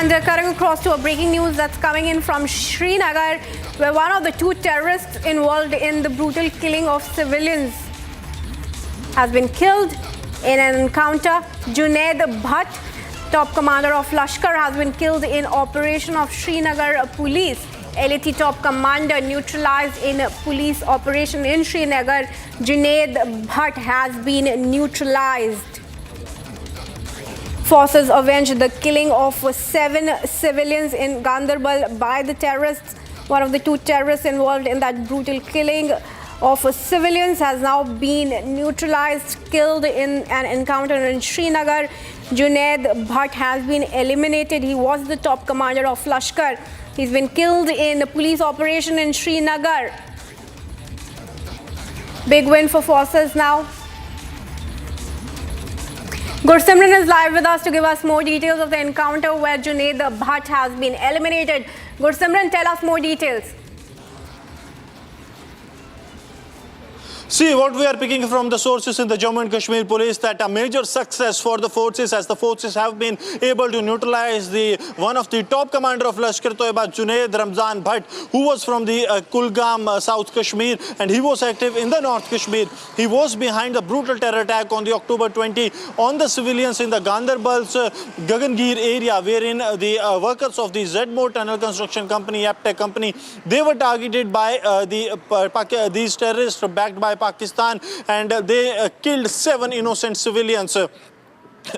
And cutting across to a breaking news that's coming in from Srinagar, where one of the two terrorists involved in the brutal killing of civilians has been killed in an encounter. Junaid Bhatt, top commander of Lashkar, has been killed in operation of Srinagar police. LAT top commander neutralized in a police operation in Srinagar. Junaid Bhatt has been neutralized. Forces avenged the killing of 7 civilians in Ganderbal by the terrorists. One of the two terrorists involved in that brutal killing of civilians has now been neutralized, killed in an encounter in Srinagar. Junaid Bhatt has been eliminated. He was the top commander of Lashkar. He's been killed in a police operation in Srinagar. Big win for forces now. Gursimran is live with us to give us more details of the encounter where Junaid Bhatt has been eliminated. Gursimran, tell us more details. See, what we are picking from the sources in the Jammu and Kashmir police, that a major success for the forces, as the forces have been able to neutralize one of the top commander of Lashkar-e-Toiba, Junaid Ramzan Bhatt, who was from the Kulgam, South Kashmir, and he was active in the North Kashmir. He was behind the brutal terror attack on the October 20 on the civilians in the Ganderbal's Gagangir area, wherein the workers of the Zedmore Tunnel Construction Company, Aptech Company, they were targeted by these terrorists backed by Pakistan, and they killed 7 innocent civilians.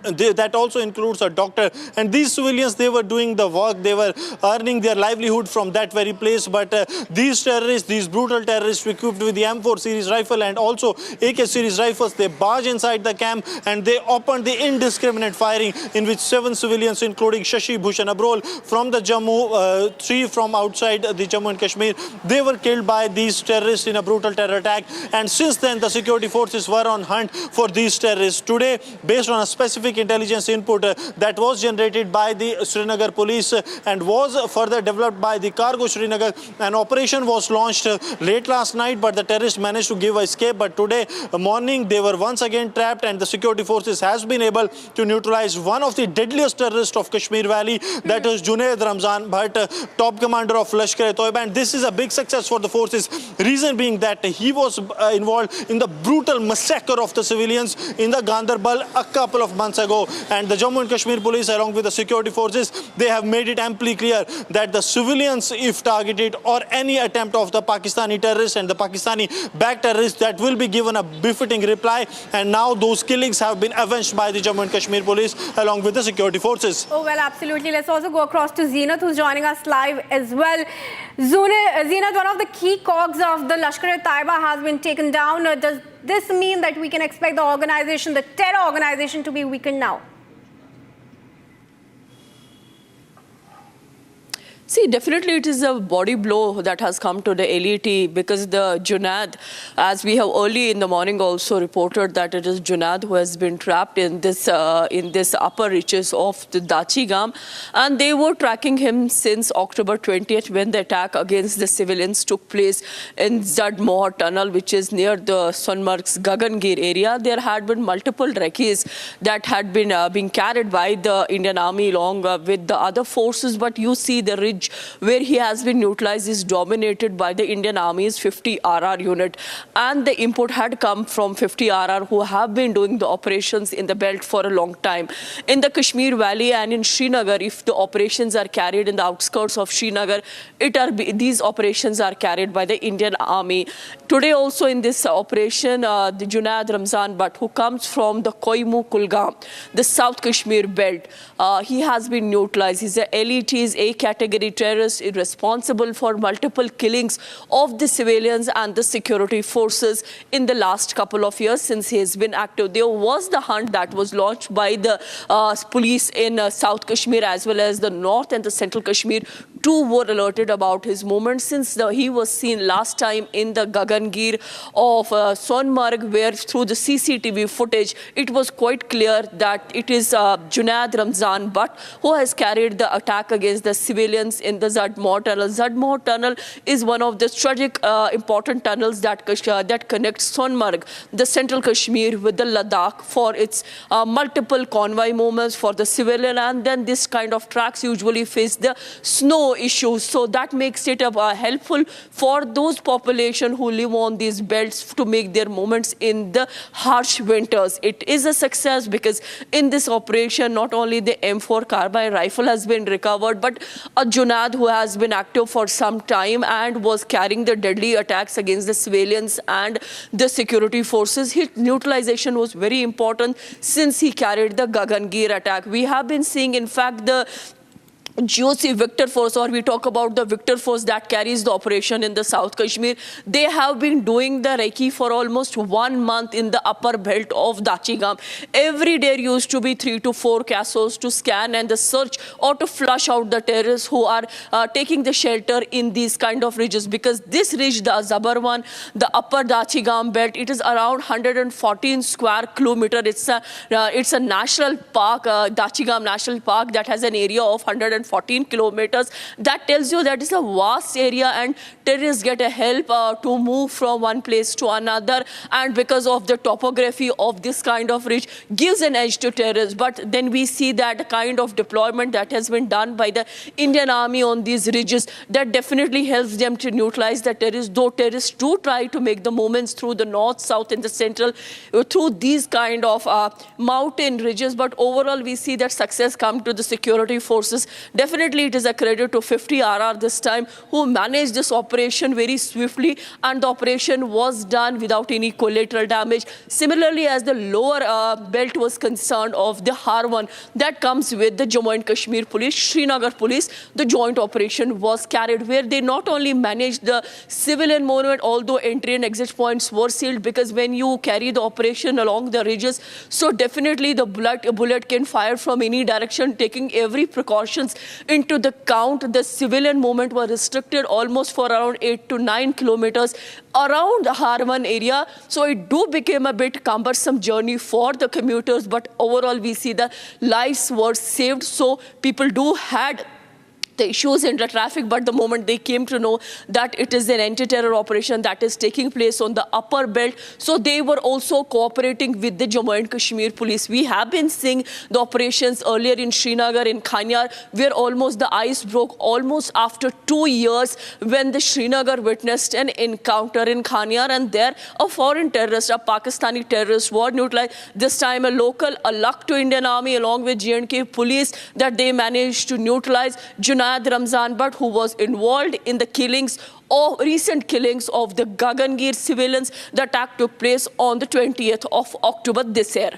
That also includes a doctor, and these civilians, they were doing the work, they were earning their livelihood from that very place. But these terrorists, these brutal terrorists equipped with the M4 series rifle and also AK series rifles, they barged inside the camp and they opened the indiscriminate firing, in which 7 civilians, including Shashi Bhushan Abrol from the Jammu, 3 from outside the Jammu and Kashmir, they were killed by these terrorists in a brutal terror attack. And since then, the security forces were on hunt for these terrorists. Today, based on a specific intelligence input that was generated by the Srinagar police and was further developed by the Cargo Srinagar, an operation was launched late last night, but the terrorists managed to give escape. But today morning, they were once again trapped, and the security forces has been able to neutralize one of the deadliest terrorists of Kashmir Valley, that is Junaid Ramzan Bhatt, top commander of Lashkar-e-Toiba. And this is a big success for the forces, reason being that he was involved in the brutal massacre of the civilians in the Ganderbal a couple of months ago. And the Jammu and Kashmir police, along with the security forces, they have made it amply clear that the civilians, if targeted, or any attempt of the Pakistani terrorists and the Pakistani backed terrorists, that will be given a befitting reply. And now those killings have been avenged by the Jammu and Kashmir police along with the security forces. Oh, well, absolutely. Let's also go across to Zeenat, who's joining us live as well. Zeenat, one of the key cogs of the Lashkar-e-Taiba has been taken down. Does this mean that we can expect the organization, the terror organization, to be weakened now? See, definitely it is a body blow that has come to the LAT, because the Junaid, as we have early in the morning also reported, that it is Junaid who has been trapped in this upper reaches of the Dachigam, and they were tracking him since October 20th, when the attack against the civilians took place in Zedmore Tunnel, which is near the Sonmarg's Gagangir area. There had been multiple recces that had been being carried by the Indian Army along with the other forces, but you see the ridge where he has been neutralized is dominated by the Indian Army's 50 RR unit, and the input had come from 50 RR, who have been doing the operations in the belt for a long time. In the Kashmir Valley and in Srinagar, if the operations are carried in the outskirts of Srinagar, these operations are carried by the Indian Army. Today also in this operation, the Junaid Ramzan Bhatt, who comes from the Koimu Kulgam, the South Kashmir belt, he has been neutralized. He's a LET's A category terrorist, responsible for multiple killings of the civilians and the security forces in the last couple of years since he has been active. There was the hunt that was launched by the police in South Kashmir as well as the North and the Central Kashmir too were alerted about his movement since he was seen last time in the Gagangir of Sonmarg, where through the CCTV footage, it was quite clear that it is Junaid Ramzan Bhatt who has carried the attack against the civilians in the Zadmor tunnel. Zadmor tunnel is one of the strategic important tunnels that connects Sonmarg, the central Kashmir, with the Ladakh for its multiple convoy movements for the civilian, and then this kind of tracks usually face the snow issues. So that makes it helpful for those population who live on these belts to make their movements in the harsh winters. It is a success because in this operation, not only the M4 carbine rifle has been recovered, but a Junaid who has been active for some time and was carrying the deadly attacks against the civilians and the security forces. His neutralization was very important since he carried the Gagangir attack. We have been seeing, in fact, the GOC Victor Force, or we talk about the Victor Force that carries the operation in the South Kashmir. They have been doing the recce for almost 1 month in the upper belt of Dachigam. Every day used to be 3 to 4 CASOs to scan and the search or to flush out the terrorists who are taking the shelter in these kind of ridges. Because this ridge, the Zabarwan, the upper Dachigam belt, it is around 114 square kilometer. It's a national park, Dachigam National Park, that has an area of 114 kilometers. That tells you that it's a vast area and terrorists get a help to move from one place to another. And because of the topography of this kind of ridge gives an edge to terrorists. But then we see that kind of deployment that has been done by the Indian Army on these ridges, that definitely helps them to neutralize the terrorists, though terrorists do try to make the movements through the north, south and the central through these kind of mountain ridges. But overall we see that success come to the security forces. Definitely it is a credit to 50 RR this time, who managed this operation very swiftly, and the operation was done without any collateral damage. Similarly, as the lower belt was concerned of the Harwan that comes with the Jammu and Kashmir police, Srinagar police, the joint operation was carried, where they not only managed the civilian movement, although entry and exit points were sealed, because when you carry the operation along the ridges, so definitely the bullet can fire from any direction, taking every precautions into the count. The civilian movement was restricted almost for around 8 to 9 kilometers around the Harwan area. So it do became a bit cumbersome journey for the commuters, but overall we see the lives were saved. So people do had the issues in the traffic, but the moment they came to know that it is an anti-terror operation that is taking place on the upper belt, so they were also cooperating with the Jammu and Kashmir police. We have been seeing the operations earlier in Srinagar, in Kanyar, where almost the ice broke almost after 2 years, when the Srinagar witnessed an encounter in Kanyar, and there a foreign terrorist, a Pakistani terrorist, was neutralized. This time a local, a luck to Indian Army along with J&K police that they managed to neutralize Junaid Ramzan Bhatt, who was involved in the killings or recent killings of the Gagangir civilians. The attack took place on the 20th of October this year.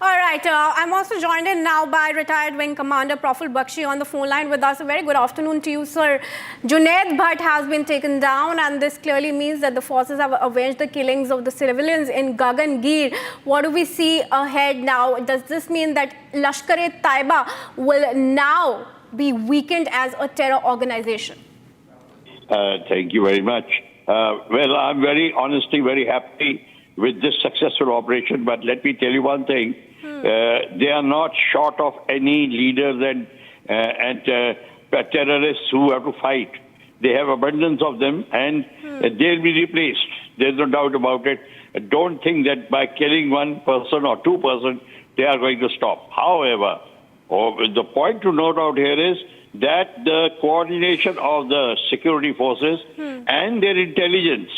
All right, I'm also joined in now by retired Wing Commander Praful Bakshi on the phone line with us. A very good afternoon to you, sir. Junaid Bhatt has been taken down, and this clearly means that the forces have avenged the killings of the civilians in Gagangir. What do we see ahead now? Does this mean that Lashkar-e-Taiba will now be weakened as a terror organization? Thank you very much. Well, I'm honestly very happy with this successful operation, but let me tell you one thing. They are not short of any leaders and terrorists who have to fight. They have abundance of them, and they'll be replaced. There's no doubt about it. Don't think that by killing one person or two persons, they are going to stop. However, the point to note out here is that the coordination of the security forces and their intelligence,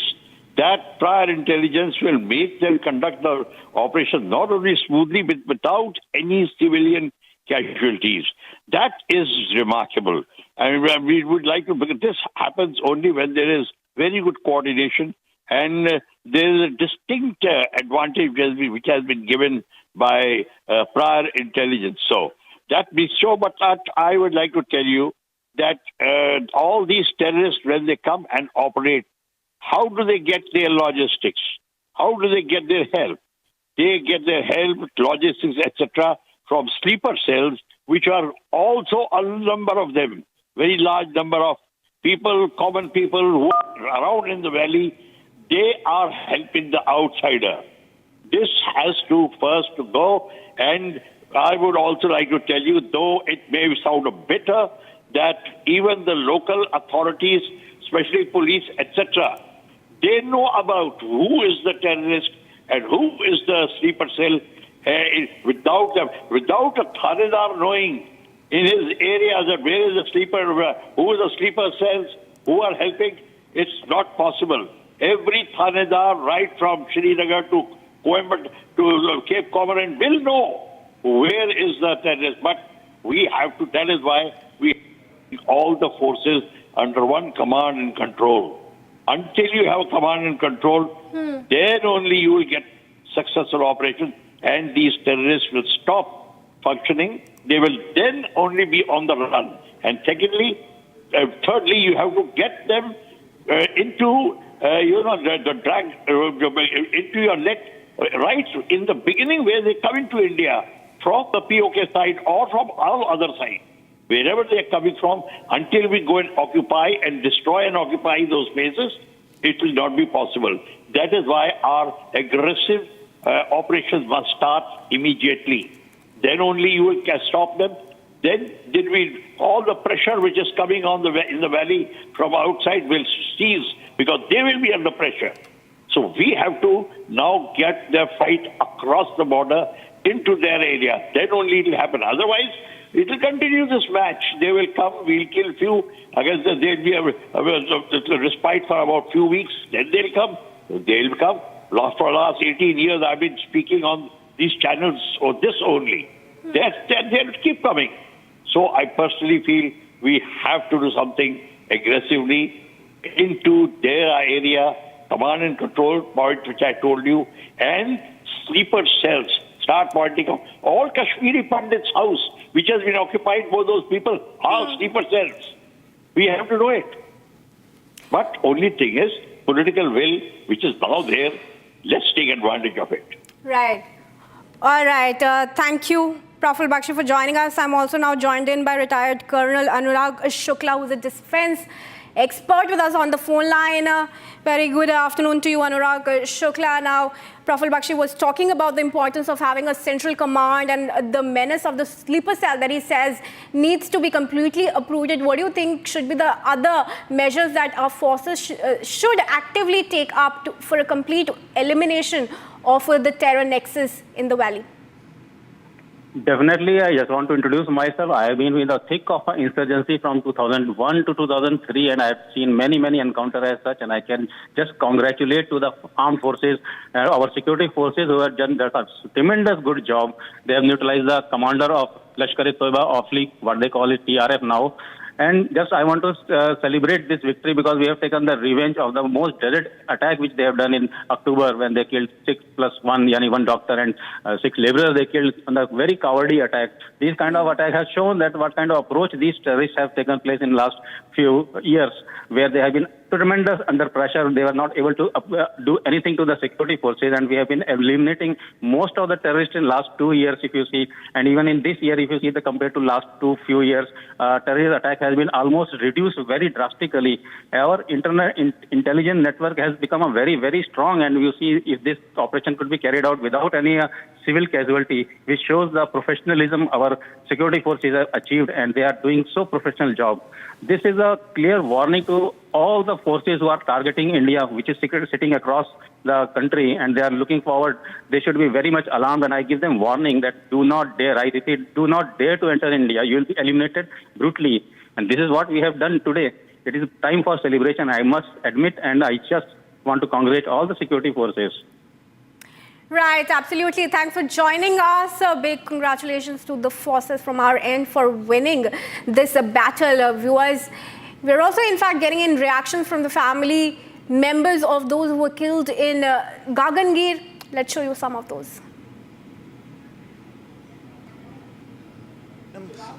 that prior intelligence will make them conduct the operation not only smoothly but without any civilian casualties. That is remarkable. I mean, we would like to, because this happens only when there is very good coordination and there is a distinct advantage which has been given by prior intelligence. So that means so, but I would like to tell you that all these terrorists, when they come and operate, how do they get their logistics? How do they get their help? They get their help, logistics, etc., from sleeper cells, which are also a number of them. very large number of people, common people who are around in the valley. They are helping the outsider. This has to first go, and I would also like to tell you, though it may sound bitter, that even the local authorities, especially police, etc., they know about who is the terrorist and who is the sleeper cell. Without a Thanedar knowing in his area that where is the sleeper, who is the sleeper cells, who are helping, it's not possible. Every Thanedar, right from Srinagar to Coimbatore to Cape Comorin, will know where is the terrorist. But we have to, that is why we have all the forces under one command and control. Until you have a command and control, then only you will get successful operations and these terrorists will stop functioning. They will then only be on the run. And secondly, thirdly, you have to get them into, the drag into your net right in the beginning where they come into India from the POK side or from all other sides. Wherever they are coming from, until we go and occupy and destroy and occupy those places, it will not be possible. That is why our aggressive operations must start immediately. Then only you can stop them. Then all the pressure which is coming on in the valley from outside will cease because they will be under pressure. So we have to now get the fight across the border into their area. Then only it will happen. Otherwise, it will continue this match. They will come, we'll kill few. Against there will be a respite for about few weeks. Then they'll come. They'll come. For the last 18 years, I've been speaking on these channels or this only. They'll keep coming. So I personally feel we have to do something aggressively into their area, command and control point, which I told you, and sleeper cells. Start pointing out. All Kashmiri Pandits' house, which has been occupied by those people, are sleeper cells. We have to do it. But only thing is, political will, which is now there, let's take advantage of it. Right. All right. Thank you, Praful Bakshi, for joining us. I'm also now joined in by retired Colonel Anurag Shukla, who's a defense expert with us on the phone line. Very good afternoon to you, Anurag Shukla. Now, Praful Bakshi was talking about the importance of having a central command and the menace of the sleeper cell that he says needs to be completely uprooted. What do you think should be the other measures that our forces should actively take up for a complete elimination of the terror nexus in the valley? Definitely, I just want to introduce myself. I have been in the thick of insurgency from 2001 to 2003, and I have seen many encounters as such, and I can just congratulate to the armed forces, our security forces who have done a tremendous good job. They have neutralized the commander of Lashkar-e-Toiba awfully, what they call it TRF now. And just I want to celebrate this victory because we have taken the revenge of the most dreaded attack which they have done in October when they killed 6+1, yani one doctor and 6 laborers they killed on the very cowardly attack. This kind of attack has shown that what kind of approach these terrorists have taken place in last few years where they have been tremendous under pressure. They were not able to do anything to the security forces, and we have been eliminating most of the terrorists in last 2 years, if you see. And even in this year, if you see the compared to last few years, terrorist attack has been almost reduced very drastically. Our intelligence network has become a very strong, and you see if this operation could be carried out without any civil casualty, which shows the professionalism our security forces have achieved, and they are doing so professional job. This is a clear warning to all the forces who are targeting India, which is sitting across the country, and they are looking forward. They should be very much alarmed, and I give them warning that do not dare, I repeat, do not dare to enter India. You will be eliminated brutally. And this is what we have done today. It is time for celebration, I must admit, and I just want to congratulate all the security forces. Right, absolutely. Thanks for joining us. Big congratulations to the forces from our end for winning this battle. Viewers, we're also in fact getting in reactions from the family members of those who were killed in Gagangir. Let's show you some of those.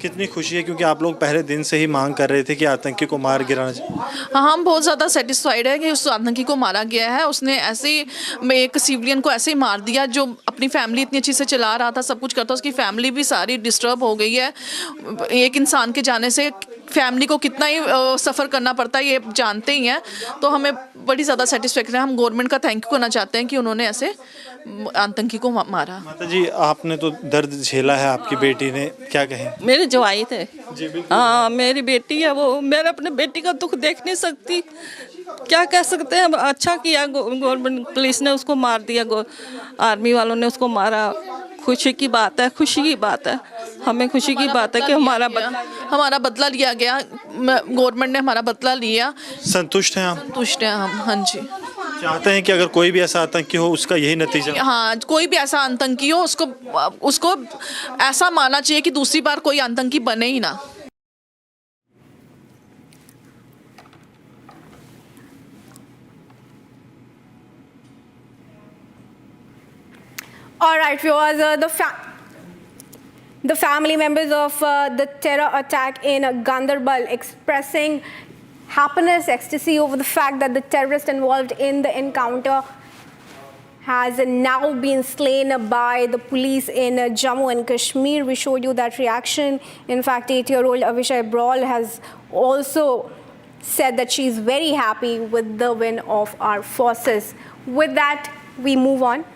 कितनी खुशी है क्योंकि आप लोग पहले दिन से ही मांग कर रहे थे कि आतंकी को मार गिराना चाहिए। हम बहुत ज़्यादा सेटिस्फाइड है कि उस आतंकी को मारा गया है। उसने ऐसे ही एक सिविलियन को ऐसे ही मार दिया जो अपनी फैमिली इतनी अच्छी से चला रहा था, सब कुछ करता, उसकी फैमिली भी सारी डिस्टर्ब हो गई है। एक इंसान के जाने से फैमिली को कितना ही सफ़र करना पड़ता है ये जानते ही हैं। तो हमें बड़ी ज़्यादा सेटिस्फेक्शन है। हम गवर्नमेंट का थैंक यू करना चाहते हैं कि उन्होंने ऐसे आतंकी को मारा। माता जी, आपने तो दर्द झेला है, आपकी बेटी ने, क्या कहें? मेरे जवाई थे। हाँ, मेरी बेटी है वो। मैं अपने बेटी का दुख देख नहीं सकती। क्या कह सकते हैं। अच्छा किया गवर्नमेंट पुलिस ने उसको मार दिया, आर्मी वालों ने उसको मारा। खुशी की बात है, खुशी की बात है। हमें खुशी की बात है कि हमारा बदला लिया गया। गवर्नमेंट ने हमारा बदला लिया। संतुष्ट हैं आप? संतुष्ट हैं हम, हाँ जी। चाहते हैं कि अगर कोई भी ऐसा आतंकी हो उसका यही नतीजा? हाँ, कोई भी ऐसा आतंकी हो उसको ऐसा मानना चाहिए कि दूसरी बार कोई आतंकी बने ही ना। All right, viewers, the family members of the terror attack in Ganderbal expressing happiness, ecstasy over the fact that the terrorist involved in the encounter has now been slain by the police in Jammu and Kashmir. We showed you that reaction. In fact, 8-year-old Avishai Brawl has also said that she is very happy with the win of our forces. With that, we move on.